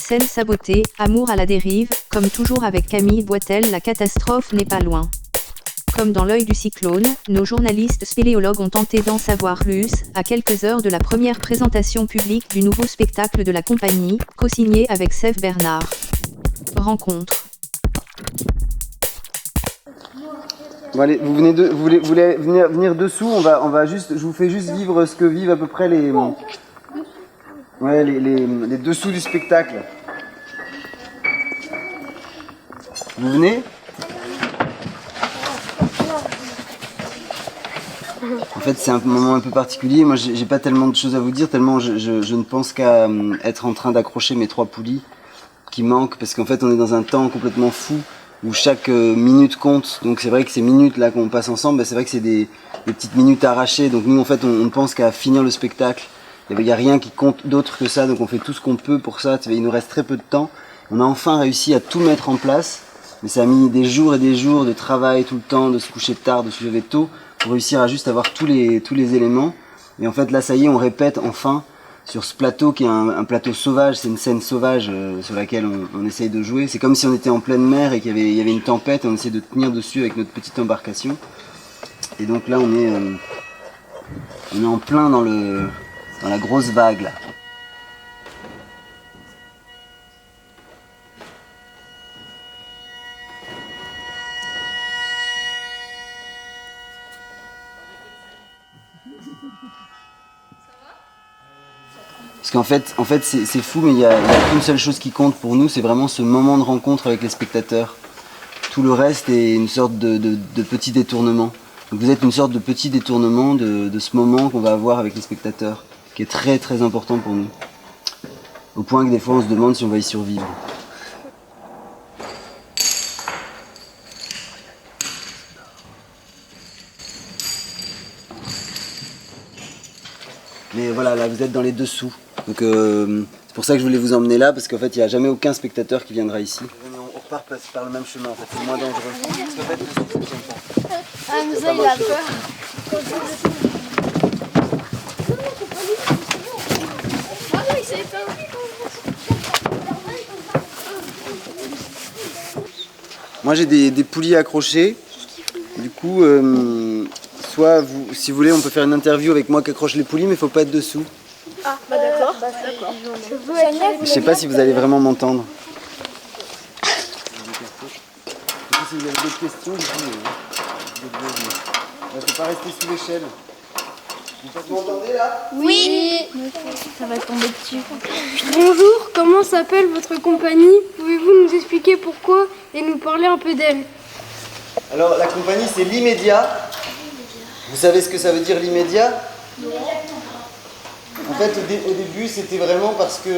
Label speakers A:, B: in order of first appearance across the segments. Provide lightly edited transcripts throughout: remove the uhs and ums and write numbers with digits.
A: scène sabotée, amour à la dérive, comme toujours avec Camille Boitel, la catastrophe n'est pas loin. Comme dans l'œil du cyclone, nos journalistes spéléologues ont tenté d'en savoir plus, à quelques heures de la première présentation publique du nouveau spectacle de la compagnie, co-signé avec Sève Bernard. Rencontre.
B: Bon allez, vous voulez venir dessous, on va juste, je vous fais juste vivre ce que vivent à peu près les dessous du spectacle. Vous venez ? En fait, c'est un moment un peu particulier. Moi, j'ai pas tellement de choses à vous dire, tellement je ne pense qu'à être en train d'accrocher mes 3 poulies qui manquent, parce qu'en fait, on est dans un temps complètement fou où chaque minute compte. Donc, c'est vrai que ces minutes là qu'on passe ensemble, c'est vrai que c'est des petites minutes arrachées. Donc, nous, en fait, on ne pense qu'à finir le spectacle. Il n'y a rien qui compte d'autre que ça. Donc, on fait tout ce qu'on peut pour ça. Il nous reste très peu de temps. On a enfin réussi à tout mettre en place, mais ça a mis des jours et des jours de travail tout le temps, de se coucher tard, de se lever tôt, pour réussir à juste avoir tous les éléments. Et en fait, là, ça y est, on répète enfin sur ce plateau qui est un plateau sauvage. C'est une scène sauvage sur laquelle on essaye de jouer. C'est comme si on était en pleine mer et qu'il y avait une tempête et on essaie de tenir dessus avec notre petite embarcation. Et donc là, on est en plein dans la grosse vague, là. Parce qu'en fait c'est fou, mais il y a qu'une seule chose qui compte pour nous, c'est vraiment ce moment de rencontre avec les spectateurs. Tout le reste est une sorte de petit détournement. Donc vous êtes une sorte de petit détournement de ce moment qu'on va avoir avec les spectateurs, qui est très très important pour nous. Au point que des fois on se demande si on va y survivre. Mais voilà, là vous êtes dans les dessous. Donc c'est pour ça que je voulais vous emmener là, parce qu'en fait il n'y a jamais aucun spectateur qui viendra ici. On repart par le même chemin, en fait, c'est moins dangereux. Parce qu'en fait, le ne fonctionne pas.
C: Ah, nous il a peur.
B: Moi j'ai des poulies accrochées. Du coup, soit si vous voulez, on peut faire une interview avec moi qui accroche les poulies, mais il ne faut pas être dessous.
C: Ah, bah d'accord.
B: Je sais pas si vous allez vraiment m'entendre. Si vous avez d'autres questions, je ne peux pas rester sous l'échelle. Vous m'entendez là ?
C: Oui.
D: Ça va tomber dessus.
E: Bonjour, comment s'appelle votre compagnie? Pouvez-vous nous expliquer pourquoi et nous parler un peu d'elle?
B: Alors la compagnie c'est l'Immédiat. Vous savez ce que ça veut dire l'Immédiat? En fait au début c'était vraiment parce que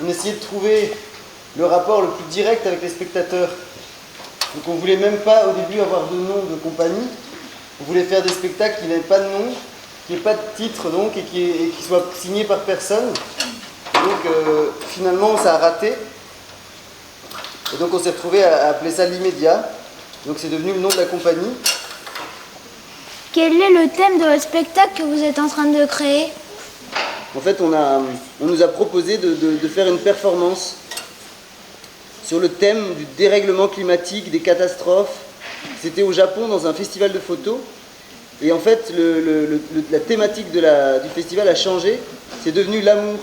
B: on essayait de trouver le rapport le plus direct avec les spectateurs. Donc on voulait même pas au début avoir de nom de compagnie. On voulait faire des spectacles qui n'aient pas de nom, qui n'aient pas de titre donc et qui soient signés par personne. Donc finalement ça a raté. Et donc on s'est retrouvé à appeler ça l'Immédiat. Donc c'est devenu le nom de la compagnie.
D: Quel est le thème de votre spectacle que vous êtes en train de créer?
B: En fait on nous a proposé de faire une performance sur le thème du dérèglement climatique, des catastrophes. C'était au Japon dans un festival de photos. Et en fait, la thématique du festival a changé. C'est devenu l'amour.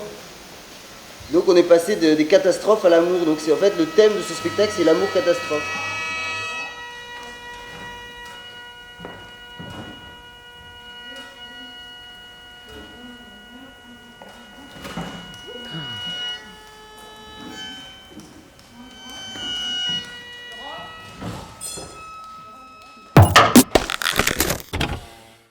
B: Donc on est passé des catastrophes à l'amour. Donc c'est en fait le thème de ce spectacle, c'est l'amour catastrophe.